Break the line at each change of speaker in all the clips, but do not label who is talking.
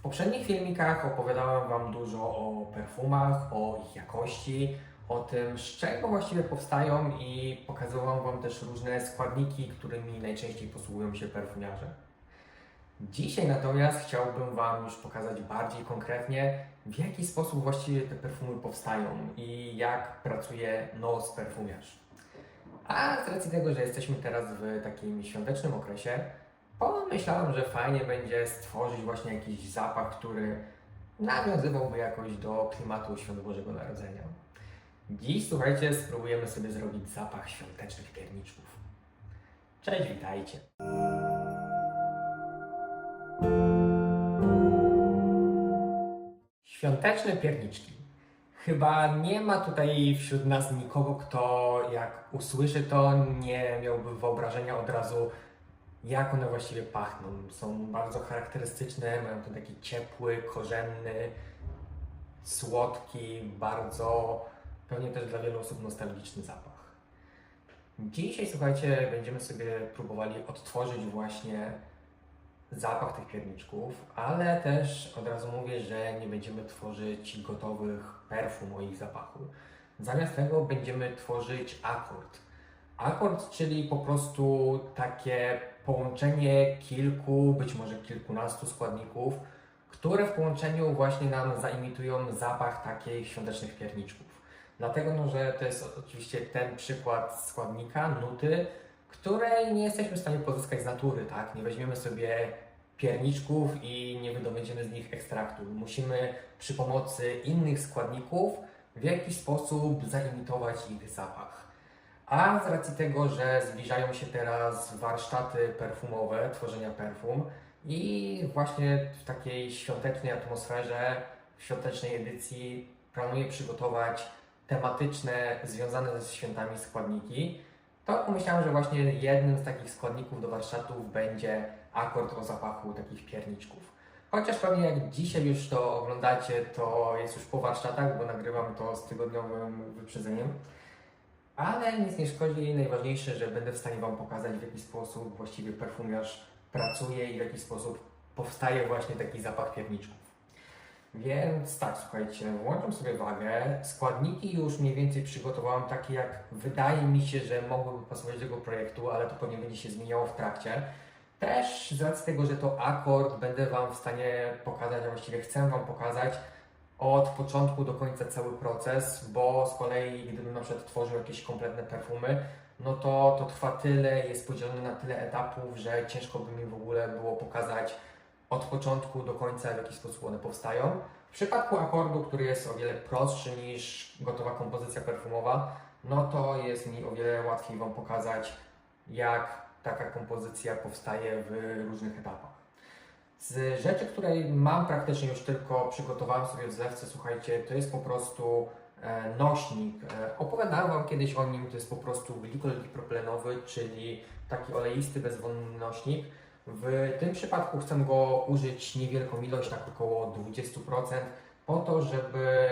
poprzednich filmikach opowiadałem Wam dużo o perfumach, o ich jakości, o tym, z czego właściwie powstają i pokazywałem Wam też różne składniki, którymi najczęściej posługują się perfumiarze. Dzisiaj natomiast chciałbym Wam już pokazać bardziej konkretnie, w jaki sposób właściwie te perfumy powstają i jak pracuje nos perfumiarz. A z racji tego, że jesteśmy teraz w takim świątecznym okresie, pomyślałem, że fajnie będzie stworzyć właśnie jakiś zapach, który nawiązywałby jakoś do klimatu Świąt Bożego Narodzenia. Dziś, słuchajcie, spróbujemy sobie zrobić zapach świątecznych pierniczków. Cześć, witajcie! Świąteczne pierniczki. Chyba nie ma tutaj wśród nas nikogo, kto jak usłyszy to, nie miałby wyobrażenia od razu, jak one właściwie pachną. Są bardzo charakterystyczne, mają ten taki ciepły, korzenny, słodki, bardzo, pewnie też dla wielu osób nostalgiczny zapach. Dzisiaj, słuchajcie, będziemy sobie próbowali odtworzyć właśnie zapach tych pierniczków, ale też od razu mówię, że nie będziemy tworzyć gotowych perfum o ich zapachu. Zamiast tego będziemy tworzyć akord. Akord, czyli po prostu takie połączenie kilku, być może kilkunastu składników, które w połączeniu właśnie nam zaimitują zapach takich świątecznych pierniczków. Dlatego, że to jest oczywiście ten przykład składnika, nuty, której nie jesteśmy w stanie pozyskać z natury, tak? Nie weźmiemy sobie pierniczków i nie wydobędziemy z nich ekstraktu. Musimy przy pomocy innych składników w jakiś sposób zaimitować ich zapach. A z racji tego, że zbliżają się teraz warsztaty perfumowe, tworzenia perfum i właśnie w takiej świątecznej atmosferze, w świątecznej edycji planuję przygotować tematyczne, związane ze świętami składniki, to pomyślałem, że właśnie jednym z takich składników do warsztatów będzie akord o zapachu takich pierniczków. Chociaż pewnie jak dzisiaj już to oglądacie, to jest już po warsztatach, bo nagrywam to z tygodniowym wyprzedzeniem. Ale nic nie szkodzi, najważniejsze, że będę w stanie Wam pokazać, w jaki sposób właściwie perfumiarz pracuje i w jaki sposób powstaje właśnie taki zapach pierniczków. Więc tak, słuchajcie, włączam sobie wagę. Składniki już mniej więcej przygotowałem takie, jak wydaje mi się, że mogłyby pasować do tego projektu, ale to pewnie będzie się zmieniało w trakcie. Też z racji tego, że to akord, będę Wam w stanie pokazać, a właściwie chcę Wam pokazać od początku do końca cały proces, bo z kolei gdybym na przykład tworzył jakieś kompletne perfumy, no to trwa tyle, jest podzielone na tyle etapów, że ciężko by mi w ogóle było pokazać od początku do końca, w jaki sposób one powstają. W przypadku akordu, który jest o wiele prostszy niż gotowa kompozycja perfumowa, no to jest mi o wiele łatwiej Wam pokazać, jak taka kompozycja powstaje w różnych etapach. Z rzeczy, której mam praktycznie już tylko przygotowałem sobie w zlewce, słuchajcie, to jest po prostu nośnik. Opowiadałem Wam kiedyś o nim, to jest po prostu glikol dipropylenowy, czyli taki oleisty, bezwonny nośnik. W tym przypadku chcę go użyć niewielką ilość, tak około 20%, po to, żeby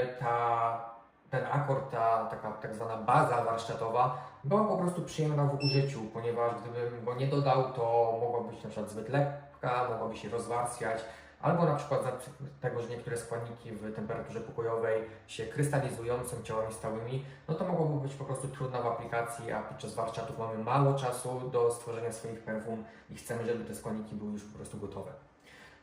ten akord, ta taka tak zwana baza warsztatowa była po prostu przyjemna w użyciu, ponieważ gdybym go nie dodał, to mogła być na przykład zbyt lekka, mogłaby się rozwarstwiać, albo na przykład z tego, że niektóre składniki w temperaturze pokojowej się krystalizują, są ciałami stałymi, no to mogłoby być po prostu trudna w aplikacji, a podczas warsztatów mamy mało czasu do stworzenia swoich perfum i chcemy, żeby te składniki były już po prostu gotowe.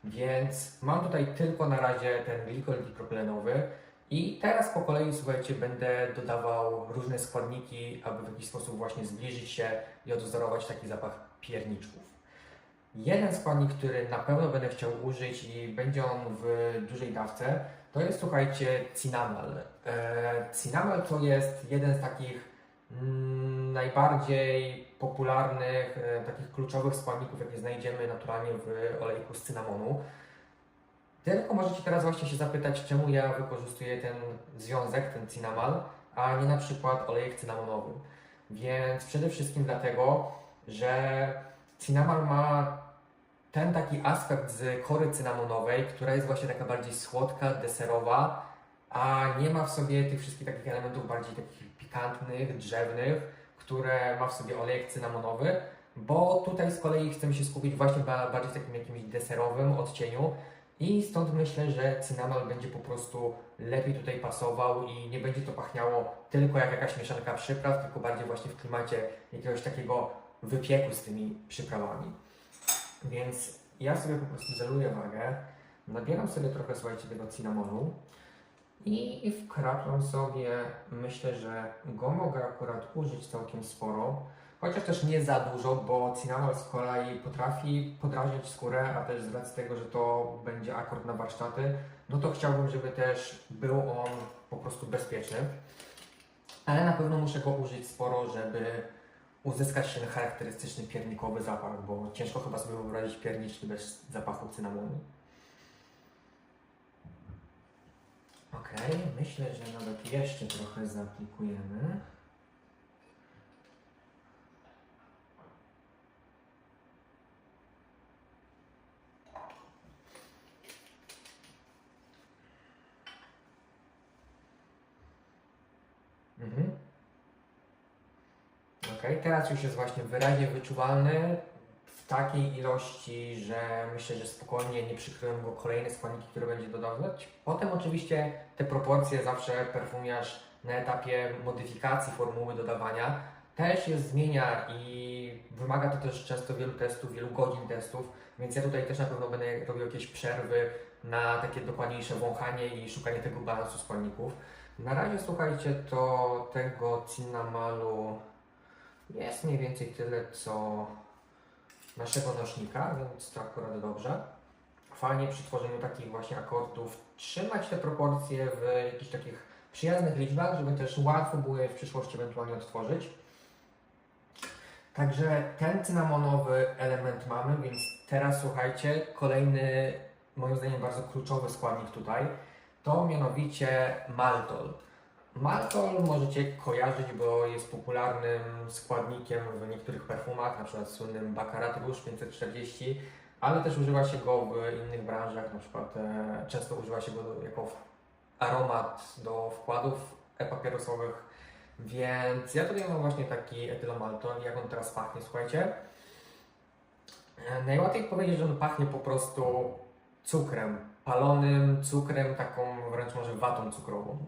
Więc mam tutaj tylko na razie ten glikol dipropylenowy i teraz po kolei, słuchajcie, będę dodawał różne składniki, aby w jakiś sposób właśnie zbliżyć się i odwzorować taki zapach pierniczków. Jeden składnik, który na pewno będę chciał użyć i będzie on w dużej dawce, to jest, słuchajcie, cynamal. Cynamal to jest jeden z takich najbardziej popularnych, takich kluczowych składników, jakie znajdziemy naturalnie w olejku z cynamonu. Tylko możecie teraz właśnie się zapytać, czemu ja wykorzystuję ten związek, ten cynamal, a nie na przykład olejek cynamonowy. Więc przede wszystkim dlatego, że cynamal ma ten taki aspekt z kory cynamonowej, która jest właśnie taka bardziej słodka, deserowa, a nie ma w sobie tych wszystkich takich elementów bardziej takich pikantnych, drzewnych, które ma w sobie olejek cynamonowy, bo tutaj z kolei chcemy się skupić właśnie bardziej w takim jakimś deserowym odcieniu I stąd myślę, że cynamal będzie po prostu lepiej tutaj pasował i nie będzie to pachniało tylko jak jakaś mieszanka przypraw, tylko bardziej właśnie w klimacie jakiegoś takiego wypieku z tymi przyprawami. Więc ja sobie po prostu zeluję wagę, nabieram sobie trochę, słuchajcie, tego cynamonu i wkraczam sobie, myślę, że go mogę akurat użyć całkiem sporo, chociaż też nie za dużo, bo cynamon z kolei potrafi podrażnić skórę, a też z racji tego, że to będzie akord na warsztaty, no to chciałbym, żeby też był on po prostu bezpieczny, ale na pewno muszę go użyć sporo, żeby uzyskać ten charakterystyczny piernikowy zapach, bo ciężko chyba sobie wyobrazić pierniczki bez zapachu cynamonu. Ok, myślę, że nawet jeszcze trochę zaaplikujemy. Ok, teraz już jest właśnie wyraźnie wyczuwalny w takiej ilości, że myślę, że spokojnie nie przykryją go kolejne składniki, które będzie dodawać. Potem oczywiście te proporcje zawsze perfumiarz na etapie modyfikacji formuły dodawania też je zmienia i wymaga to też często wielu testów, wielu godzin testów, więc ja tutaj też na pewno będę robił jakieś przerwy na takie dokładniejsze wąchanie i szukanie tego balansu składników. Na razie słuchajcie, to tego cinnamalu jest mniej więcej tyle, co naszego nośnika, więc to akurat dobrze. Fajnie przy tworzeniu takich właśnie akordów trzymać te proporcje w jakichś takich przyjaznych liczbach, żeby też łatwo było je w przyszłości ewentualnie odtworzyć. Także ten cynamonowy element mamy, więc teraz słuchajcie, kolejny moim zdaniem bardzo kluczowy składnik tutaj, to mianowicie maltol. Maltol możecie kojarzyć, bo jest popularnym składnikiem w niektórych perfumach, na przykład w słynnym Baccarat Rouge 540, ale też używa się go w innych branżach, na przykład często używa się go jako aromat do wkładów e-papierosowych, więc ja tutaj mam właśnie taki etylomaltol, jak on teraz pachnie, słuchajcie. Najłatwiej powiedzieć, że on pachnie po prostu cukrem, palonym cukrem, taką wręcz może watą cukrową.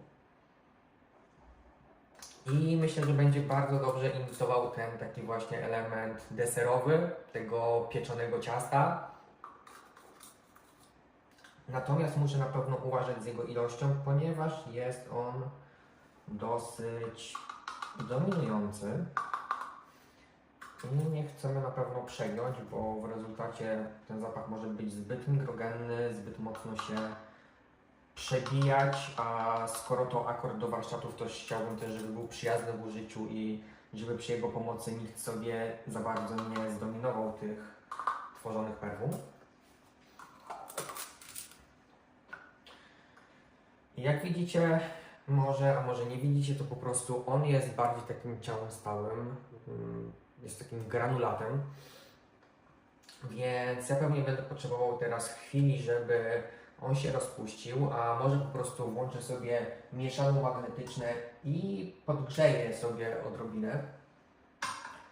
I myślę, że będzie bardzo dobrze imitował ten taki właśnie element deserowy tego pieczonego ciasta. Natomiast muszę na pewno uważać z jego ilością, ponieważ jest on dosyć dominujący. I nie chcemy na pewno przegiąć, bo w rezultacie ten zapach może być zbyt migrogenny, zbyt mocno się przebijać, a skoro to akord do warsztatów, to chciałbym też, żeby był przyjazny w użyciu i żeby przy jego pomocy nikt sobie za bardzo nie zdominował tych tworzonych perfum. I jak widzicie, a może nie widzicie, to po prostu on jest bardziej takim ciałem stałym, jest takim granulatem, więc ja pewnie będę potrzebował teraz chwili, żeby on się rozpuścił, a może po prostu włączę sobie mieszankę magnetyczne i podgrzeję sobie odrobinę.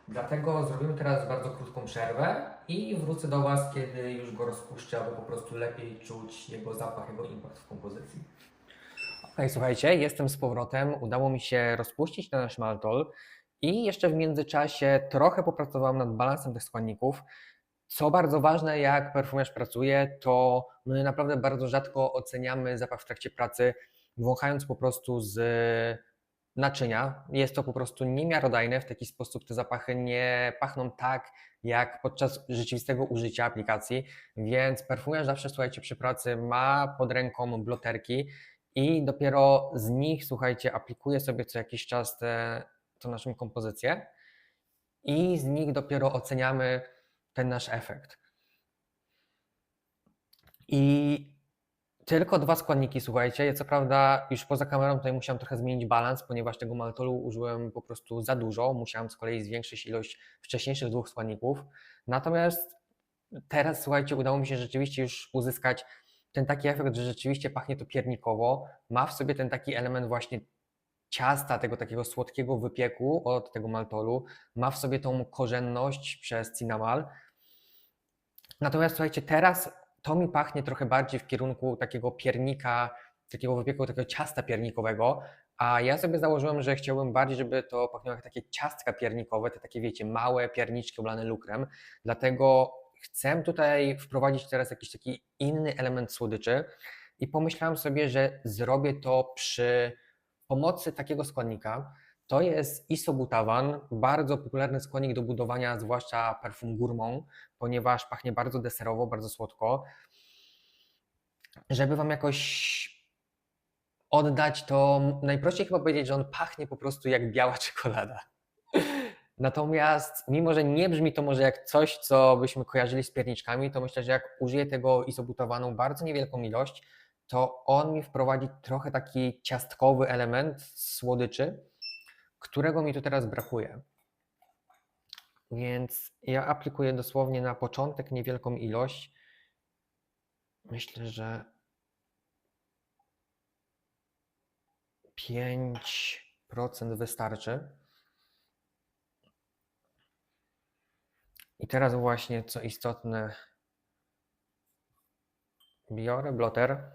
Dlatego zrobimy teraz bardzo krótką przerwę i wrócę do Was, kiedy już go rozpuszczę, aby po prostu lepiej czuć jego zapach, jego impact w kompozycji. Ok, słuchajcie, jestem z powrotem. Udało mi się rozpuścić ten nasz maltol i jeszcze w międzyczasie trochę popracowałem nad balansem tych składników. Co bardzo ważne, jak perfumierz pracuje, to my naprawdę bardzo rzadko oceniamy zapach w trakcie pracy, wąchając po prostu z naczynia. Jest to po prostu niemiarodajne, w taki sposób te zapachy nie pachną tak, jak podczas rzeczywistego użycia aplikacji, więc perfumierz zawsze, słuchajcie, przy pracy ma pod ręką bloterki i dopiero z nich, słuchajcie, aplikuje sobie co jakiś czas tą naszą kompozycję i z nich dopiero oceniamy ten nasz efekt. I tylko 2 składniki, słuchajcie. Ja co prawda już poza kamerą tutaj musiałem trochę zmienić balans, ponieważ tego maltolu użyłem po prostu za dużo. Musiałem z kolei zwiększyć ilość wcześniejszych 2 składników. Natomiast teraz, słuchajcie, udało mi się rzeczywiście już uzyskać ten taki efekt, że rzeczywiście pachnie to piernikowo. Ma w sobie ten taki element właśnie ciasta, tego takiego słodkiego wypieku od tego maltolu. Ma w sobie tą korzenność przez cinnamal. Natomiast słuchajcie, teraz to mi pachnie trochę bardziej w kierunku takiego piernika, takiego wypieku, takiego ciasta piernikowego, a ja sobie założyłem, że chciałbym bardziej, żeby to pachniało jak takie ciastka piernikowe, te takie wiecie, małe pierniczki oblane lukrem, dlatego chcę tutaj wprowadzić teraz jakiś taki inny element słodyczy i pomyślałem sobie, że zrobię to przy pomocy takiego składnika. To jest isobutawan, bardzo popularny składnik do budowania zwłaszcza perfum gourmand, ponieważ pachnie bardzo deserowo, bardzo słodko. Żeby Wam jakoś oddać, to najprościej chyba powiedzieć, że on pachnie po prostu jak biała czekolada. Natomiast mimo, że nie brzmi to może jak coś, co byśmy kojarzyli z pierniczkami, to myślę, że jak użyję tego izobutawanu bardzo niewielką ilość, to on mi wprowadzi trochę taki ciastkowy element słodyczy, którego mi tu teraz brakuje. Więc ja aplikuję dosłownie na początek niewielką ilość. Myślę, że 5% wystarczy. I teraz właśnie, co istotne, biorę bloter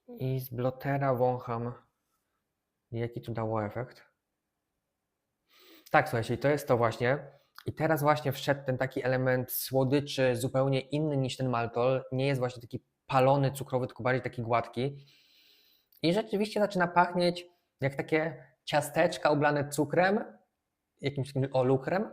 i z blotera wącham, jaki tu dało efekt. Tak, słuchajcie, to jest to właśnie. I teraz właśnie wszedł ten taki element słodyczy, zupełnie inny niż ten maltol. Nie jest właśnie taki palony, cukrowy, tylko bardziej taki gładki. I rzeczywiście zaczyna pachnieć jak takie ciasteczka oblane cukrem, jakimś takim olukrem,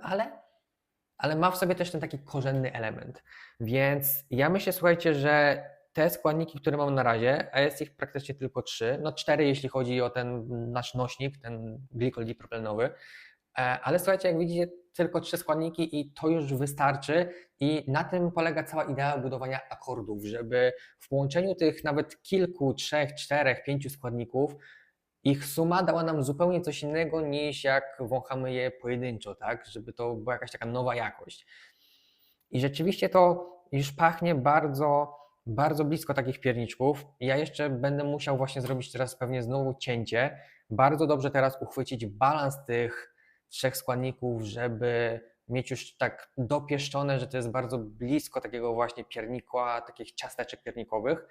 ale ma w sobie też ten taki korzenny element. Więc ja myślę, słuchajcie, że te składniki, które mam na razie, a jest ich praktycznie tylko 3, no 4 jeśli chodzi o ten nasz nośnik, ten glikol dipropylenowy, ale słuchajcie, jak widzicie, tylko 3 składniki i to już wystarczy i na tym polega cała idea budowania akordów, żeby w połączeniu tych nawet kilku, 3, 4, 5 składników ich suma dała nam zupełnie coś innego niż jak wąchamy je pojedynczo, tak? Żeby to była jakaś taka nowa jakość. I rzeczywiście to już pachnie bardzo, bardzo blisko takich pierniczków. Ja jeszcze będę musiał właśnie zrobić teraz pewnie znowu cięcie, bardzo dobrze teraz uchwycić balans tych 3 składników, żeby mieć już tak dopieszczone, że to jest bardzo blisko takiego właśnie piernikła, takich ciasteczek piernikowych.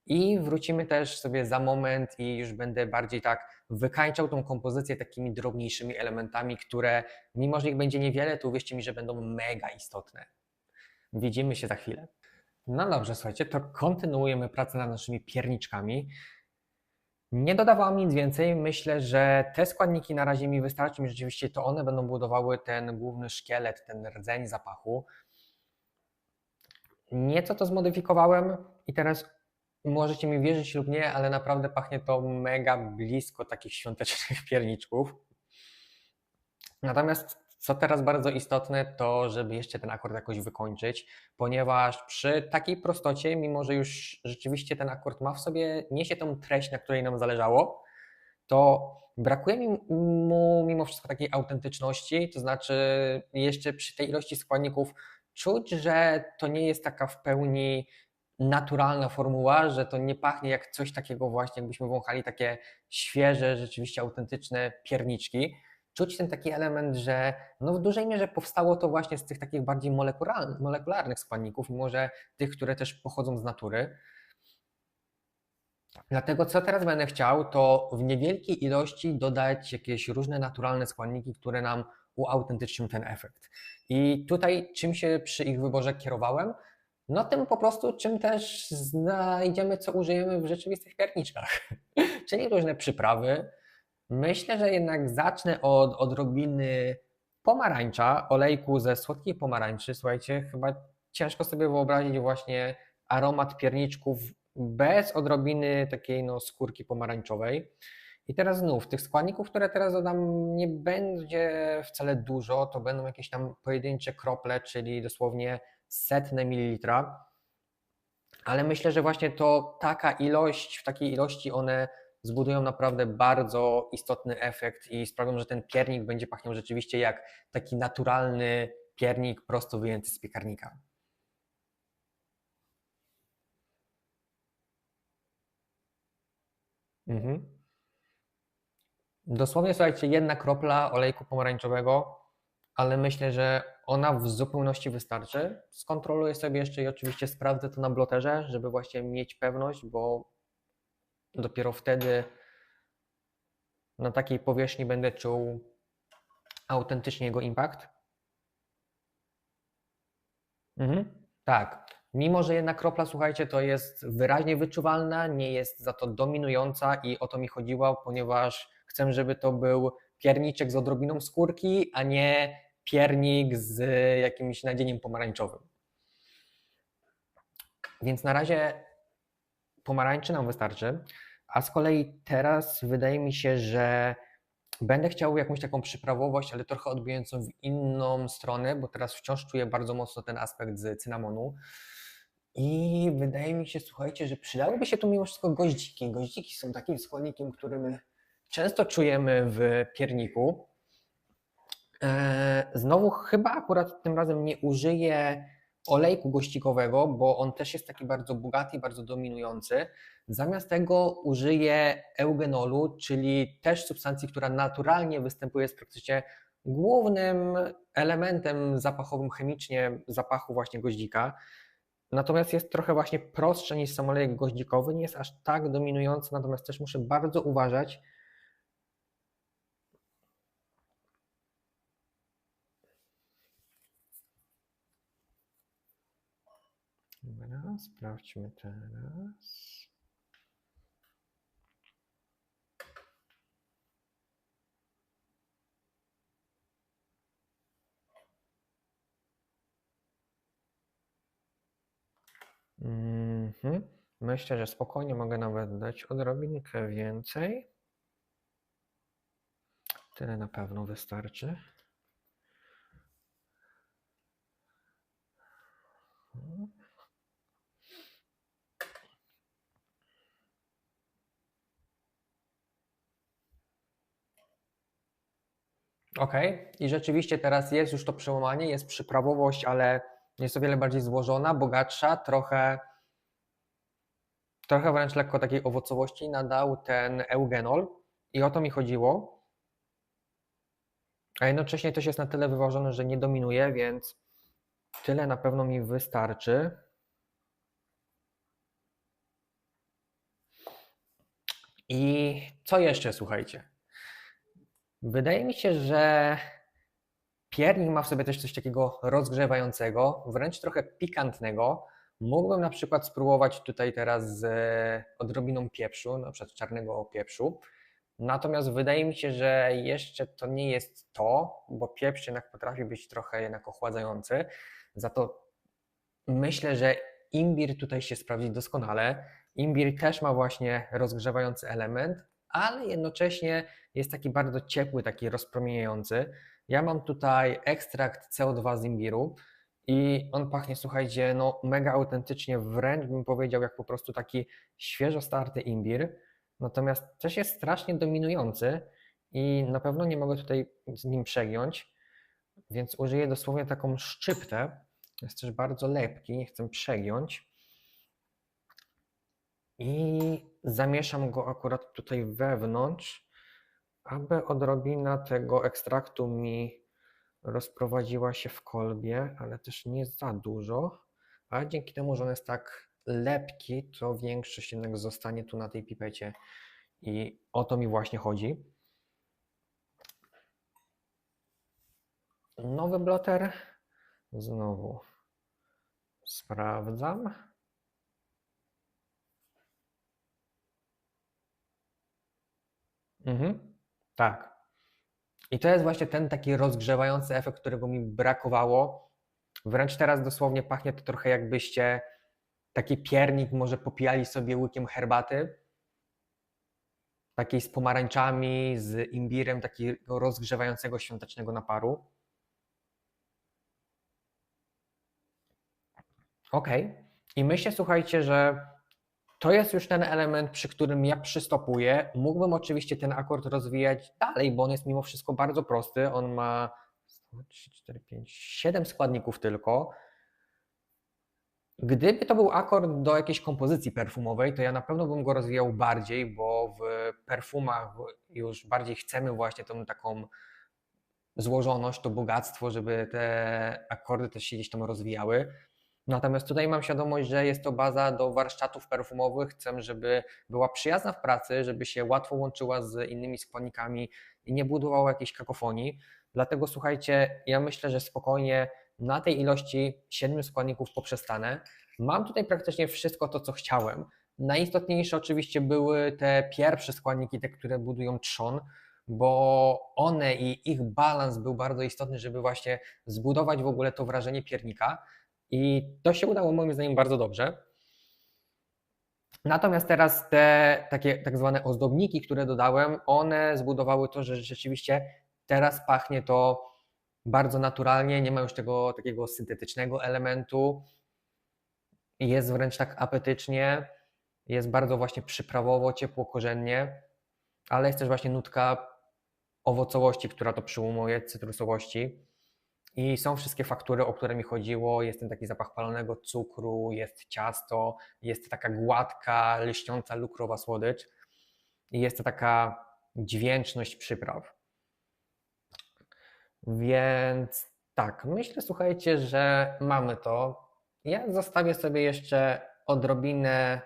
I wrócimy też sobie za moment i już będę bardziej tak wykańczał tą kompozycję takimi drobniejszymi elementami, które mimo, że ich będzie niewiele, to uwierzcie mi, że będą mega istotne. Widzimy się za chwilę. No dobrze, słuchajcie, to kontynuujemy pracę nad naszymi pierniczkami. Nie dodawałam nic więcej. Myślę, że te składniki na razie mi wystarczą i rzeczywiście to one będą budowały ten główny szkielet, ten rdzeń zapachu. Nieco to zmodyfikowałem i teraz możecie mi wierzyć lub nie, ale naprawdę pachnie to mega blisko takich świątecznych pierniczków. Natomiast co teraz bardzo istotne, to żeby jeszcze ten akord jakoś wykończyć, ponieważ przy takiej prostocie, mimo że już rzeczywiście ten akord ma w sobie, niesie tą treść, na której nam zależało, to brakuje mu mimo wszystko takiej autentyczności, to znaczy jeszcze przy tej ilości składników czuć, że to nie jest taka w pełni naturalna formuła, że to nie pachnie jak coś takiego właśnie, jakbyśmy wąchali takie świeże, rzeczywiście autentyczne pierniczki. Czuć ten taki element, że no w dużej mierze powstało to właśnie z tych takich bardziej molekularnych składników, mimo że tych, które też pochodzą z natury. Dlatego co teraz będę chciał, to w niewielkiej ilości dodać jakieś różne naturalne składniki, które nam uautentycznią ten efekt. I tutaj czym się przy ich wyborze kierowałem? No tym po prostu, czym też znajdziemy, co użyjemy w rzeczywistych pierniczkach. Czyli różne przyprawy. Myślę, że jednak zacznę od odrobiny pomarańcza, olejku ze słodkiej pomarańczy. Słuchajcie, chyba ciężko sobie wyobrazić właśnie aromat pierniczków bez odrobiny takiej no, skórki pomarańczowej. I teraz znów, tych składników, które teraz dodam, nie będzie wcale dużo, to będą jakieś tam pojedyncze krople, czyli dosłownie setne mililitra, ale myślę, że właśnie to taka ilość, w takiej ilości one zbudują naprawdę bardzo istotny efekt i sprawią, że ten piernik będzie pachniał rzeczywiście jak taki naturalny piernik prosto wyjęty z piekarnika. Dosłownie, słuchajcie, jedna kropla olejku pomarańczowego, ale myślę, że ona w zupełności wystarczy. Skontroluję sobie jeszcze i oczywiście sprawdzę to na bloterze, żeby właśnie mieć pewność, bo dopiero wtedy na takiej powierzchni będę czuł autentycznie jego impact. Tak, mimo że jedna kropla, słuchajcie, to jest wyraźnie wyczuwalna, nie jest za to dominująca i o to mi chodziło, ponieważ chcę, żeby to był pierniczek z odrobiną skórki, a nie piernik z jakimś nadzieniem pomarańczowym. Więc na razie pomarańczy nam wystarczy, a z kolei teraz wydaje mi się, że będę chciał jakąś taką przyprawowość, ale trochę odbijającą w inną stronę, bo teraz wciąż czuję bardzo mocno ten aspekt z cynamonu. I wydaje mi się, słuchajcie, że przydałyby się tu mimo wszystko goździki. Goździki są takim składnikiem, który my często czujemy w pierniku. Znowu chyba akurat tym razem nie użyję olejku goździkowego, bo on też jest taki bardzo bogaty i bardzo dominujący. Zamiast tego użyję eugenolu, czyli też substancji, która naturalnie występuje, jest praktycznie głównym elementem zapachowym chemicznie zapachu właśnie goździka. Natomiast jest trochę właśnie prostsze niż sam olejek goździkowy, nie jest aż tak dominujący, natomiast też muszę bardzo uważać. Dobra, sprawdźmy teraz. Myślę, że spokojnie mogę nawet dać odrobinkę więcej. Tyle na pewno wystarczy. Ok, i rzeczywiście teraz jest już to przełamanie, jest przyprawowość, ale jest o wiele bardziej złożona, bogatsza, trochę wręcz lekko takiej owocowości nadał ten eugenol i o to mi chodziło. A jednocześnie też jest na tyle wyważony, że nie dominuje, więc tyle na pewno mi wystarczy. I co jeszcze, słuchajcie? Wydaje mi się, że piernik ma w sobie też coś takiego rozgrzewającego, wręcz trochę pikantnego. Mógłbym na przykład spróbować tutaj teraz z odrobiną pieprzu, na przykład czarnego pieprzu. Natomiast wydaje mi się, że jeszcze to nie jest to, bo pieprz jednak potrafi być trochę jednak ochładzający. Za to myślę, że imbir tutaj się sprawdzi doskonale. Imbir też ma właśnie rozgrzewający element, ale jednocześnie jest taki bardzo ciepły, taki rozpromieniający. Ja mam tutaj ekstrakt CO2 z imbiru i on pachnie, słuchajcie, no mega autentycznie, wręcz bym powiedział, jak po prostu taki świeżo starty imbir. Natomiast też jest strasznie dominujący i na pewno nie mogę tutaj z nim przegiąć, więc użyję dosłownie taką szczyptę. Jest też bardzo lepki, nie chcę przegiąć. I zamieszam go akurat tutaj wewnątrz, aby odrobina tego ekstraktu mi rozprowadziła się w kolbie, ale też nie za dużo. A dzięki temu, że on jest tak lepki, to większość jednak zostanie tu na tej pipecie. I o to mi właśnie chodzi. Nowy bloter. Znowu sprawdzam. Tak. I to jest właśnie ten taki rozgrzewający efekt, którego mi brakowało. Wręcz teraz dosłownie pachnie to trochę, jakbyście taki piernik może popijali sobie łykiem herbaty, takiej z pomarańczami, z imbirem, takiego rozgrzewającego świątecznego naparu. Ok. I myślę, słuchajcie, że to jest już ten element, przy którym ja przystopuję. Mógłbym oczywiście ten akord rozwijać dalej, bo on jest mimo wszystko bardzo prosty. On ma 3, 4, 5, 7 składników tylko. Gdyby to był akord do jakiejś kompozycji perfumowej, to ja na pewno bym go rozwijał bardziej, bo w perfumach już bardziej chcemy właśnie tą taką
złożoność, to bogactwo, żeby te akordy też się gdzieś tam rozwijały. Natomiast tutaj mam świadomość, że jest to baza do warsztatów perfumowych. Chcę, żeby była przyjazna w pracy, żeby się łatwo łączyła z innymi składnikami i nie budowała jakiejś kakofonii. Dlatego słuchajcie, ja myślę, że spokojnie na tej ilości 7 składników poprzestanę. Mam tutaj praktycznie wszystko to, co chciałem. Najistotniejsze oczywiście były te pierwsze składniki, te, które budują trzon, bo one i ich balans był bardzo istotny, żeby właśnie zbudować w ogóle to wrażenie piernika. I to się udało moim zdaniem bardzo dobrze. Natomiast teraz te takie tak zwane ozdobniki, które dodałem, one zbudowały to, że rzeczywiście teraz pachnie to bardzo naturalnie, nie ma już tego takiego syntetycznego elementu. Jest wręcz tak apetycznie, jest bardzo właśnie przyprawowo, ciepło, korzennie, ale jest też właśnie nutka owocowości, która to przyłumuje, cytrusowości. I są wszystkie faktury, o które mi chodziło. Jest ten taki zapach palonego cukru, jest ciasto, jest taka gładka, lśniąca, lukrowa słodycz i jest to taka dźwięczność przypraw. Więc tak, myślę, słuchajcie, że mamy to. Ja zostawię sobie jeszcze odrobinę,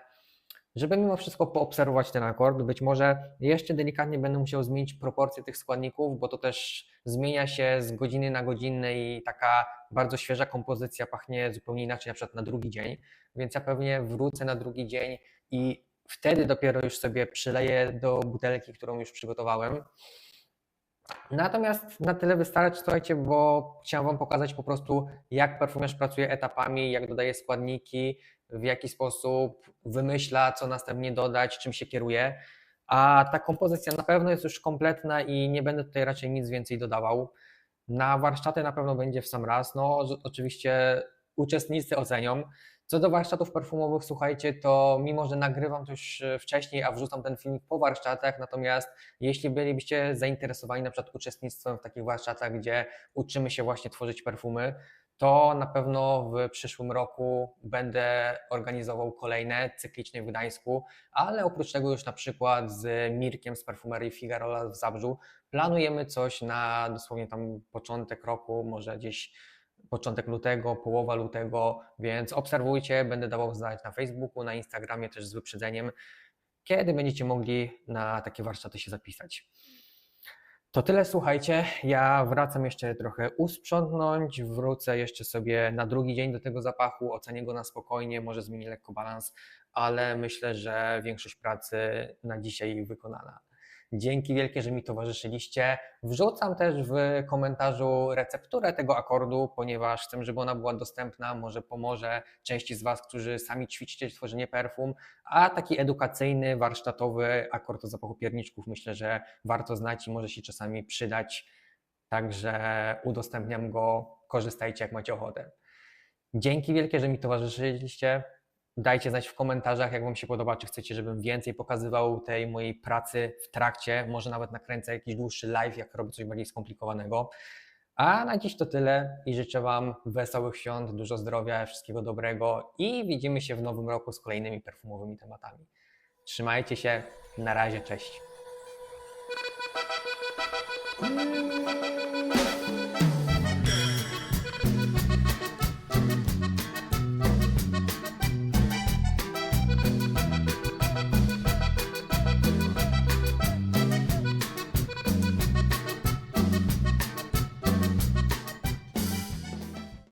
żeby mimo wszystko poobserwować ten akord. Być może jeszcze delikatnie będę musiał zmienić proporcje tych składników, bo to też zmienia się z godziny na godzinę i taka bardzo świeża kompozycja pachnie zupełnie inaczej, na przykład na drugi dzień. Więc ja pewnie wrócę na drugi dzień i wtedy dopiero już sobie przyleję do butelki, którą już przygotowałem. Natomiast na tyle wystarczy, słuchajcie, bo chciałem Wam pokazać po prostu, jak perfumiarz pracuje etapami, jak dodaje składniki, w jaki sposób wymyśla, co następnie dodać, czym się kieruje. A ta kompozycja na pewno jest już kompletna i nie będę tutaj raczej nic więcej dodawał. Na warsztaty na pewno będzie w sam raz. No, oczywiście uczestnicy ocenią. Co do warsztatów perfumowych, słuchajcie, to mimo, że nagrywam to już wcześniej, a wrzucam ten filmik po warsztatach, natomiast jeśli bylibyście zainteresowani na przykład uczestnictwem w takich warsztatach, gdzie uczymy się właśnie tworzyć perfumy, to na pewno w przyszłym roku będę organizował kolejne cyklicznie w Gdańsku, ale oprócz tego już na przykład z Mirkiem z perfumerii Figarola w Zabrzu planujemy coś na dosłownie tam początek roku, może gdzieś początek lutego, połowa lutego, więc obserwujcie, będę dawał znać na Facebooku, na Instagramie też z wyprzedzeniem, kiedy będziecie mogli na takie warsztaty się zapisać. To tyle, słuchajcie, ja wracam jeszcze trochę usprzątnąć, wrócę jeszcze sobie na drugi dzień do tego zapachu, ocenię go na spokojnie, może zmienię lekko balans, ale myślę, że większość pracy na dzisiaj wykonana. Dzięki wielkie, że mi towarzyszyliście. Wrzucam też w komentarzu recepturę tego akordu, ponieważ chcę, żeby ona była dostępna, może pomoże części z Was, którzy sami ćwiczycie tworzenie perfum, a taki edukacyjny, warsztatowy akord o zapachu pierniczków myślę, że warto znać i może się czasami przydać. Także udostępniam go, korzystajcie jak macie ochotę. Dzięki wielkie, że mi towarzyszyliście. Dajcie znać w komentarzach, jak Wam się podoba, czy chcecie, żebym więcej pokazywał tej mojej pracy w trakcie, może nawet nakręcę jakiś dłuższy live, jak robię coś bardziej skomplikowanego. A na dziś to tyle i życzę Wam wesołych świąt, dużo zdrowia, wszystkiego dobrego i widzimy się w nowym roku z kolejnymi perfumowymi tematami. Trzymajcie się, na razie, cześć.